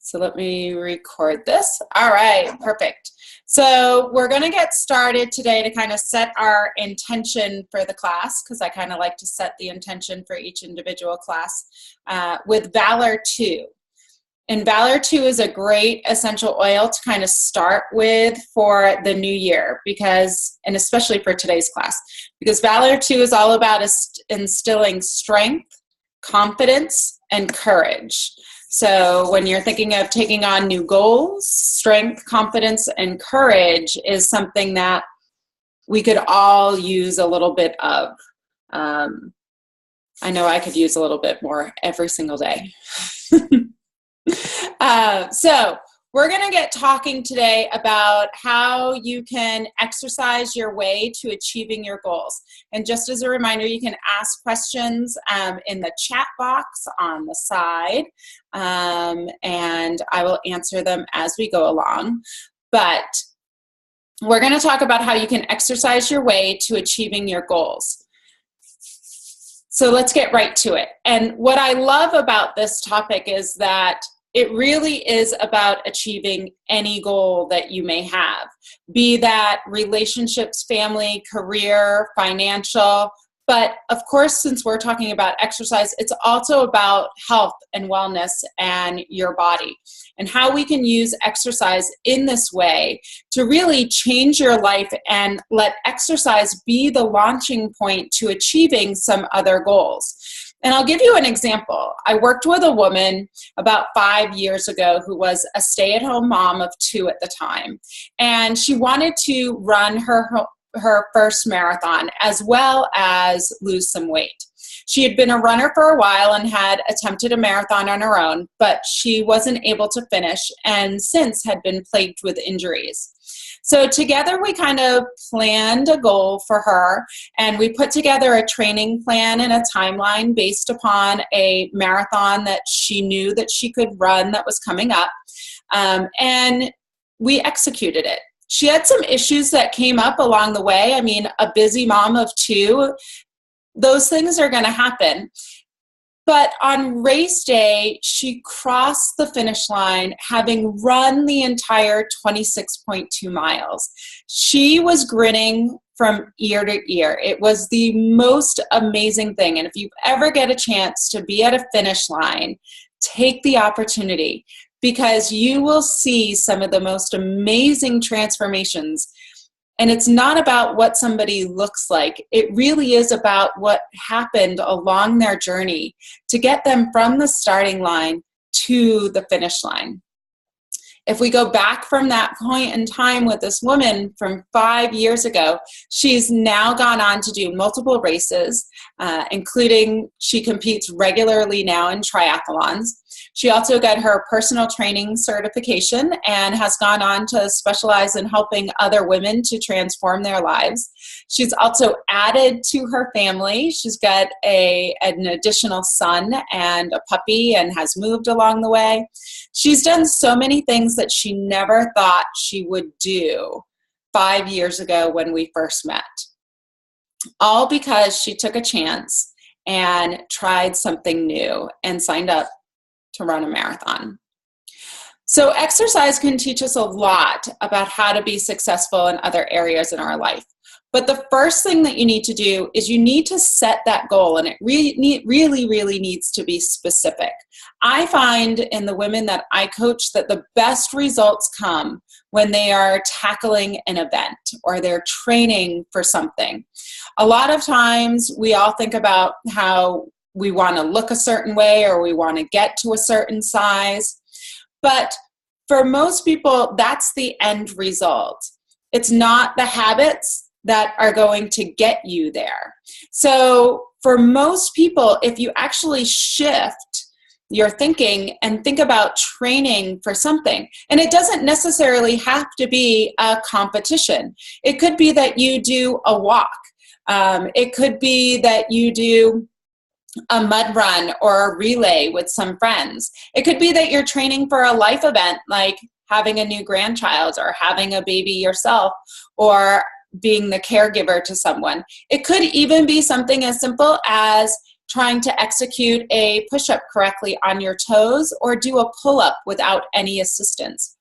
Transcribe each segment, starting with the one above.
So let me record this. All right, perfect. So we're going to get started today to kind of set our intention for the class, because I kind of like to set the intention for each individual class with Valor 2. And Valor 2 is a great essential oil to kind of start with for the new year, because, and especially for today's class, because Valor 2 is all about instilling strength, confidence, and courage. So when you're thinking of taking on new goals, strength, confidence, and courage is something that we could all use a little bit of. I know I could use a little bit more every single day. So we're going to get talking today about how you can exercise your way to achieving your goals. And just as a reminder, you can ask questions in the chat box on the side, and I will answer them as we go along. But we're going to talk about how you can exercise your way to achieving your goals. So let's get right to it. And what I love about this topic is that it really is about achieving any goal that you may have, be that relationships, family, career, financial. But of course, since we're talking about exercise, it's also about health and wellness and your body, and how we can use exercise in this way to really change your life and let exercise be the launching point to achieving some other goals. And I'll give you an example. I worked with a woman about 5 years ago who was a stay-at-home mom of 2 at the time. And she wanted to run her first marathon as well as lose some weight. She had been a runner for a while and had attempted a marathon on her own, but she wasn't able to finish and since had been plagued with injuries. So together we kind of planned a goal for her, and we put together a training plan and a timeline based upon a marathon that she knew that she could run that was coming up, and we executed it. She had some issues that came up along the way. I mean, a busy mom of 2, those things are going to happen. But on race day, she crossed the finish line having run the entire 26.2 miles. She was grinning from ear to ear. It was the most amazing thing. And if you ever get a chance to be at a finish line, take the opportunity, because you will see some of the most amazing transformations. And it's not about what somebody looks like. It really is about what happened along their journey to get them from the starting line to the finish line. If we go back from that point in time with this woman from 5 years ago, she's now gone on to do multiple races, including she competes regularly now in triathlons. She also got her personal training certification and has gone on to specialize in helping other women to transform their lives. She's also added to her family. She's got an additional son and a puppy and has moved along the way. She's done so many things that she never thought she would do 5 years ago when we first met. All because she took a chance and tried something new and signed up to run a marathon. So exercise can teach us a lot about how to be successful in other areas in our life. But the first thing that you need to do is you need to set that goal, and it really needs to be specific. I find in the women that I coach that the best results come when they are tackling an event or they're training for something. A lot of times we all think about how we want to look a certain way or we want to get to a certain size. But for most people, that's the end result. It's not the habits that are going to get you there. So for most people, if you actually shift your thinking and think about training for something, and it doesn't necessarily have to be a competition. It could be that you do a walk. It could be that you do a mud run or a relay with some friends. It could be that you're training for a life event like having a new grandchild or having a baby yourself or being the caregiver to someone. It could even be something as simple as trying to execute a push-up correctly on your toes or do a pull-up without any assistance.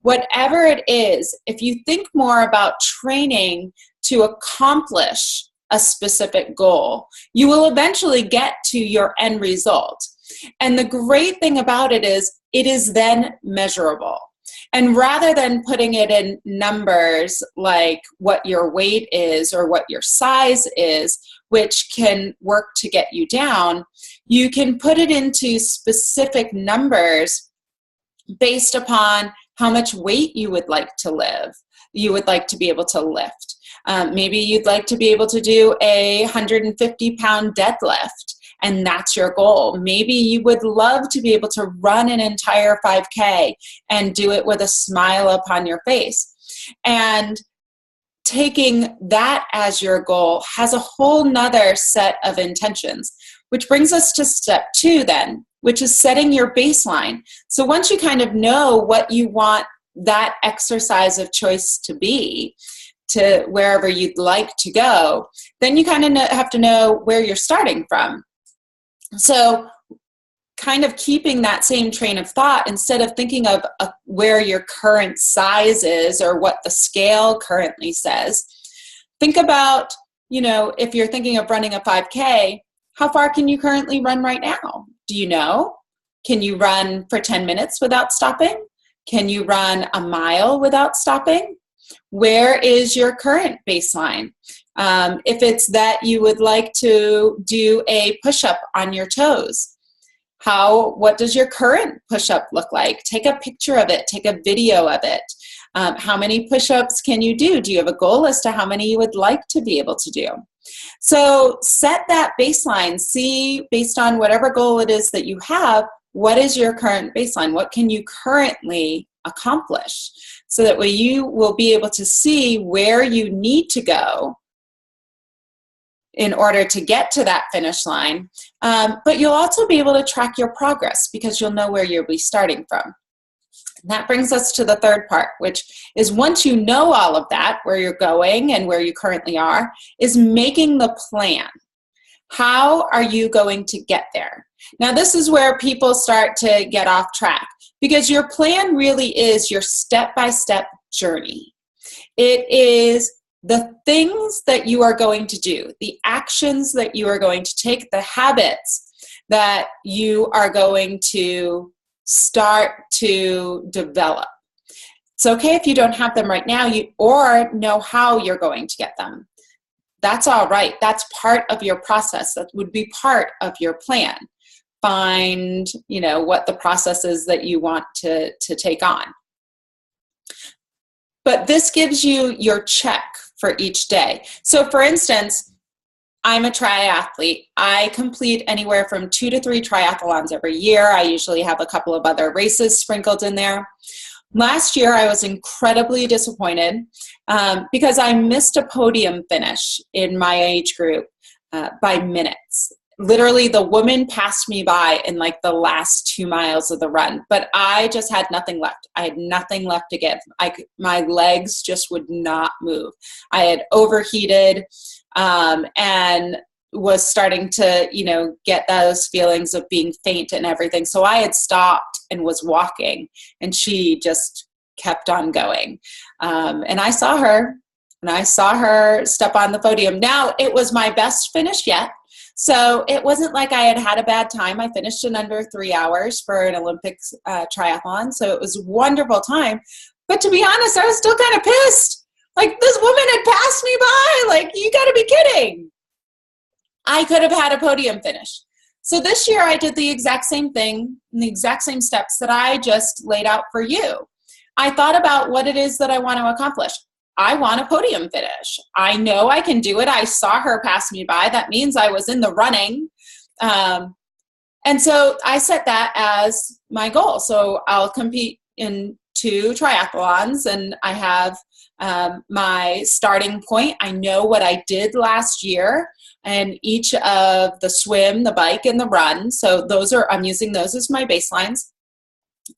Whatever it is, if you think more about training to accomplish a specific goal, you will eventually get to your end result. And the great thing about it is then measurable. And rather than putting it in numbers like what your weight is or what your size is, which can work to get you down, you can put it into specific numbers based upon how much weight you would like to be able to lift. Maybe you'd like to be able to do a 150-pound deadlift, and that's your goal. Maybe you would love to be able to run an entire 5K and do it with a smile upon your face. And taking that as your goal has a whole nother set of intentions, which brings us to step 2 then, which is setting your baseline. So once you kind of know what you want that exercise of choice to be, to wherever you'd like to go, then you kind of have to know where you're starting from. So kind of keeping that same train of thought, instead of thinking of where your current size is or what the scale currently says, think about, if you're thinking of running a 5K, how far can you currently run right now? Do you know? Can you run for 10 minutes without stopping? Can you run a mile without stopping? Where is your current baseline? If it's that you would like to do a push-up on your toes, what does your current push-up look like? Take a picture of it, take a video of it. How many push-ups can you do? Do you have a goal as to how many you would like to be able to do? So set that baseline. See, based on whatever goal it is that you have, what is your current baseline? What can you currently accomplish? So that way you will be able to see where you need to go in order to get to that finish line. But you'll also be able to track your progress because you'll know where you'll be starting from. And that brings us to the third part, which is once you know all of that, where you're going and where you currently are, is making the plan. How are you going to get there? Now, this is where people start to get off track because your plan really is your step-by-step journey. It is the things that you are going to do, the actions that you are going to take, the habits that you are going to start to develop. It's okay if you don't have them right now or know how you're going to get them. That's all right. That's part of your process. That would be part of your plan. Find, what the process is that you want to take on. But this gives you your check for each day. So for instance, I'm a triathlete. I complete anywhere from 2 to 3 triathlons every year. I usually have a couple of other races sprinkled in there. Last year, I was incredibly disappointed because I missed a podium finish in my age group by minutes. Literally, the woman passed me by in like the last 2 miles of the run, but I just had nothing left. I had nothing left to give. My legs just would not move. I had overheated and was starting to, get those feelings of being faint and everything. So I had stopped and was walking, and she just kept on going. And I saw her step on the podium. Now, it was my best finish yet. So it wasn't like I had a bad time. I finished in under 3 hours for an Olympics triathlon. So it was a wonderful time. But to be honest, I was still kind of pissed. Like, this woman had passed me by. Like, you got to be kidding. I could have had a podium finish. So this year I did the exact same thing, the exact same steps that I just laid out for you. I thought about what it is that I want to accomplish. I want a podium finish. I know I can do it. I saw her pass me by. That means I was in the running. And so I set that as my goal. So I'll compete in 2 triathlons, and I have my starting point. I know what I did last year, and each of the swim, the bike, and the run. So I'm using those as my baselines.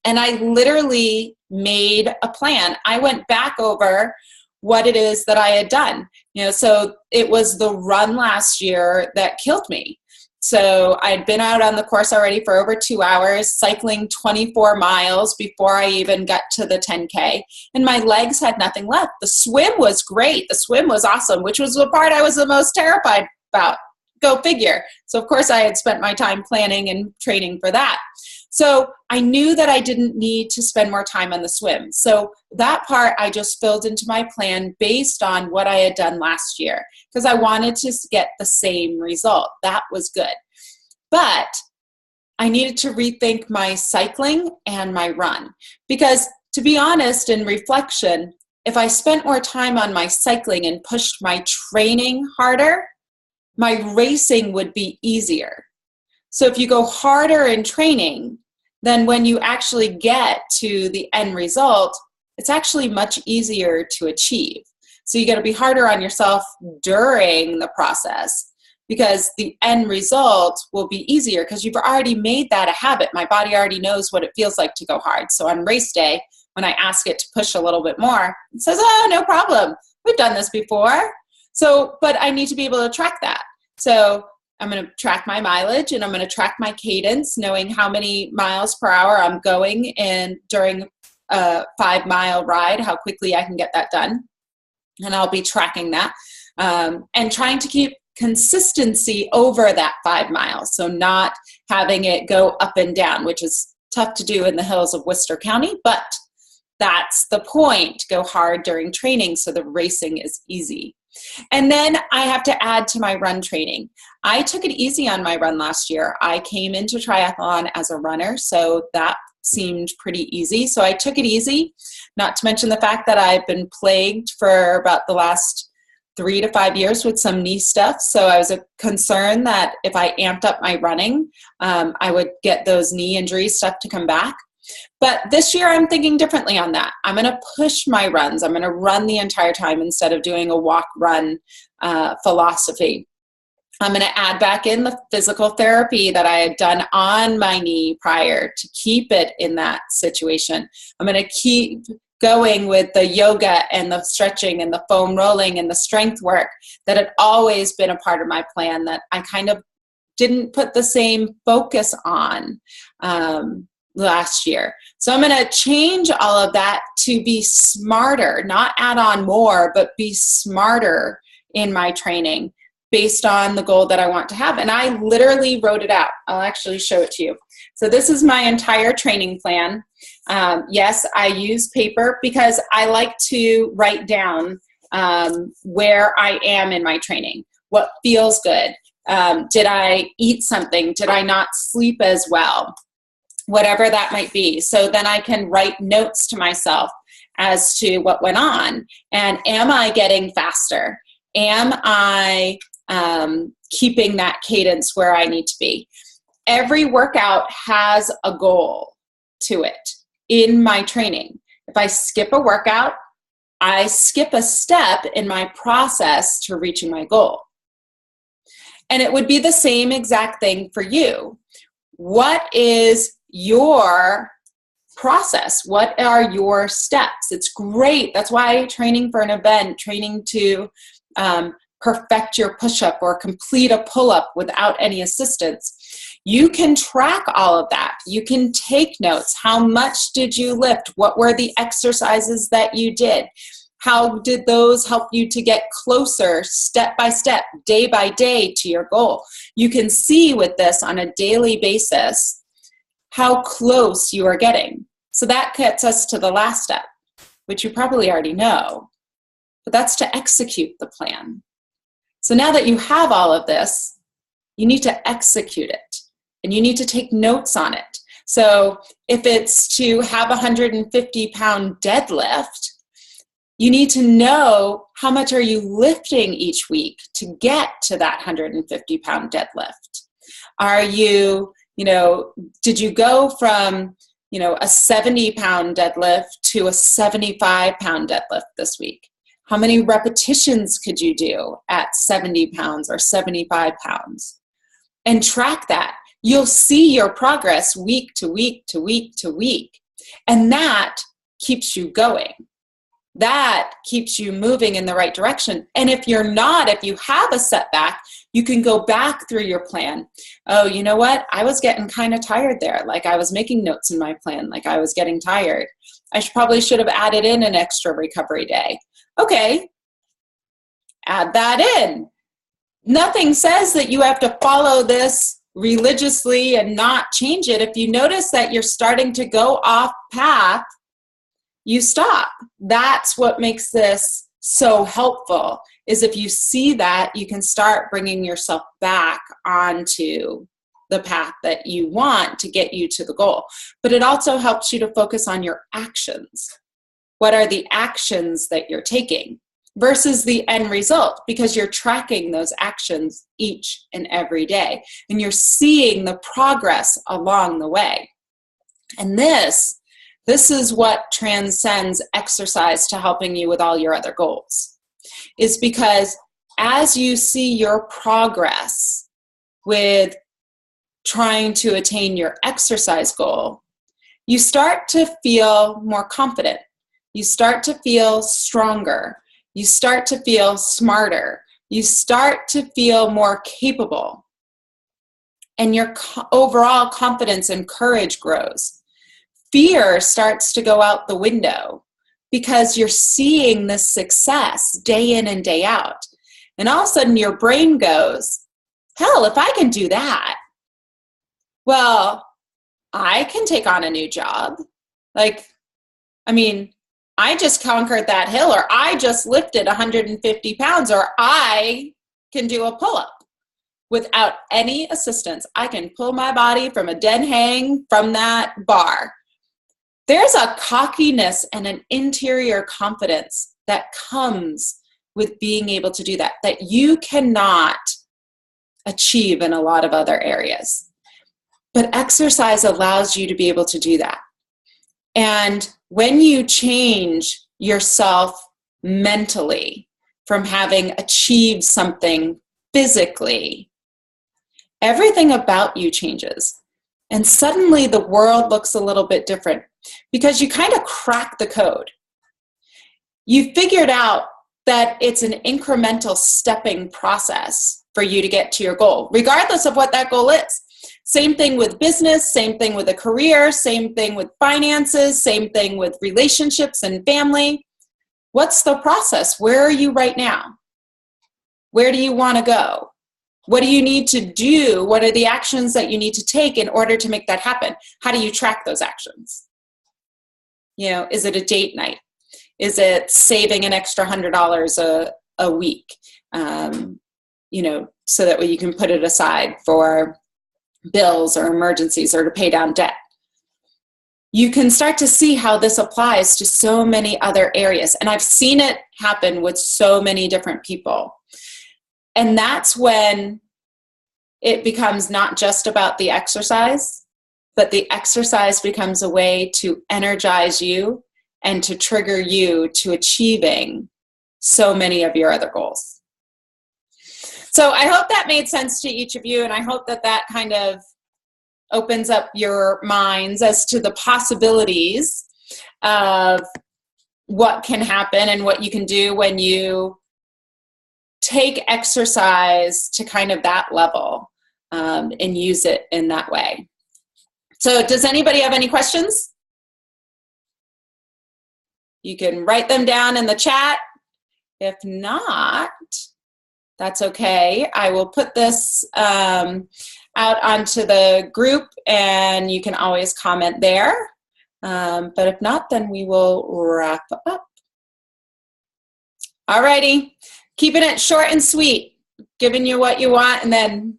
And I literally made a plan. I went back over what it is that I had done. So it was the run last year that killed me. So I'd been out on the course already for over 2 hours, cycling 24 miles before I even got to the 10K. And my legs had nothing left. The swim was great. The swim was awesome, which was the part I was the most terrified about. Go figure. So of course I had spent my time planning and training for that. So I knew that I didn't need to spend more time on the swim. So that part I just filled into my plan based on what I had done last year because I wanted to get the same result. That was good. But I needed to rethink my cycling and my run because, to be honest, in reflection, if I spent more time on my cycling and pushed my training harder, my racing would be easier. So if you go harder in training, then when you actually get to the end result, it's actually much easier to achieve. So you got to be harder on yourself during the process because the end result will be easier because you've already made that a habit. My body already knows what it feels like to go hard. So on race day, when I ask it to push a little bit more, it says, oh, no problem. We've done this before. So, but I need to be able to track that. So I'm going to track my mileage and I'm going to track my cadence, knowing how many miles per hour I'm going in during a 5-mile ride, how quickly I can get that done. And I'll be tracking that and trying to keep consistency over that 5 miles. So not having it go up and down, which is tough to do in the hills of Worcester County, but that's the point. Go hard during training so the racing is easy. And then I have to add to my run training. I took it easy on my run last year. I came into triathlon as a runner, so that seemed pretty easy. So I took it easy, not to mention the fact that I've been plagued for about the last 3 to 5 years with some knee stuff. So I was concerned that if I amped up my running, I would get those knee injury stuff to come back. But this year I'm thinking differently on that. I'm going to push my runs. I'm going to run the entire time instead of doing a walk-run philosophy. I'm going to add back in the physical therapy that I had done on my knee prior to keep it in that situation. I'm going to keep going with the yoga and the stretching and the foam rolling and the strength work that had always been a part of my plan that I kind of didn't put the same focus on last year. So I'm going to change all of that to be smarter, not add on more, but be smarter in my training based on the goal that I want to have. And I literally wrote it out. I'll actually show it to you. So this is my entire training plan. Yes, I use paper because I like to write down where I am in my training, what feels good. Did I eat something? Did I not sleep as well? Whatever that might be. So then I can write notes to myself as to what went on. And am I getting faster? Am I keeping that cadence where I need to be? Every workout has a goal to it in my training. If I skip a workout, I skip a step in my process to reaching my goal. And it would be the same exact thing for you. What is your process? What are your steps? It's great. That's why training for an event, training to perfect your push-up or complete a pull-up without any assistance. You can track all of that. You can take notes. How much did you lift? What were the exercises that you did? How did those help you to get closer step by step, day by day to your goal? You can see with this on a daily basis how close you are getting. So that gets us to the last step, which you probably already know, but that's to execute the plan. So now that you have all of this, you need to execute it and you need to take notes on it. So if it's to have a 150-pound deadlift, you need to know how much are you lifting each week to get to that 150-pound deadlift. Are you, did you go from, a 70-pound deadlift to a 75-pound deadlift this week? How many repetitions could you do at 70 pounds or 75 pounds? And track that. You'll see your progress week to week to week to week. And that keeps you going. That keeps you moving in the right direction. And if you're not, if you have a setback, you can go back through your plan. Oh, you know what? I was getting kind of tired there. Like I was making notes in my plan, like I was getting tired. Probably should have added in an extra recovery day. Okay, add that in. Nothing says that you have to follow this religiously and not change it. If you notice that you're starting to go off path, you stop. That's what makes this so helpful, is if you see that, you can start bringing yourself back onto the path that you want to get you to the goal. But it also helps you to focus on your actions. What are the actions that you're taking versus the end result? Because you're tracking those actions each and every day, and you're seeing the progress along the way. And this is what transcends exercise to helping you with all your other goals, is because as you see your progress with trying to attain your exercise goal, you start to feel more confident. You start to feel stronger. You start to feel smarter. You start to feel more capable. And your overall confidence and courage grows. Fear starts to go out the window because you're seeing this success day in and day out. And all of a sudden your brain goes, hell, if I can do that, well, I can take on a new job. I just conquered that hill, or I just lifted 150 pounds, or I can do a pull-up without any assistance. I can pull my body from a dead hang from that bar. There's a cockiness and an interior confidence that comes with being able to do that you cannot achieve in a lot of other areas. But exercise allows you to be able to do that. And when you change yourself mentally from having achieved something physically, everything about you changes. And suddenly the world looks a little bit different because you kind of crack the code. You figured out that it's an incremental stepping process for you to get to your goal, regardless of what that goal is. Same thing with business, same thing with a career, same thing with finances, same thing with relationships and family. What's the process? Where are you right now? Where do you want to go? What do you need to do? What are the actions that you need to take in order to make that happen? How do you track those actions? Is it a date night? Is it saving an extra $100 a week? So that way you can put it aside for bills or emergencies or to pay down debt. You can start to see how this applies to so many other areas. And I've seen it happen with so many different people. And that's when it becomes not just about the exercise, but the exercise becomes a way to energize you and to trigger you to achieving so many of your other goals. So I hope that made sense to each of you, and I hope that kind of opens up your minds as to the possibilities of what can happen and what you can do when you take exercise to kind of that level and use it in that way. So does anybody have any questions? You can write them down in the chat. If not, that's okay. I will put this out onto the group and you can always comment there. But if not, then we will wrap up. Alrighty, keeping it short and sweet, giving you what you want and then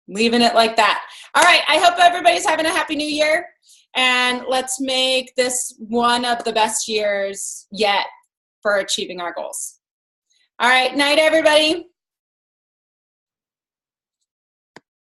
leaving it like that. All right, I hope everybody's having a happy new year, and let's make this one of the best years yet for achieving our goals. All right, night everybody.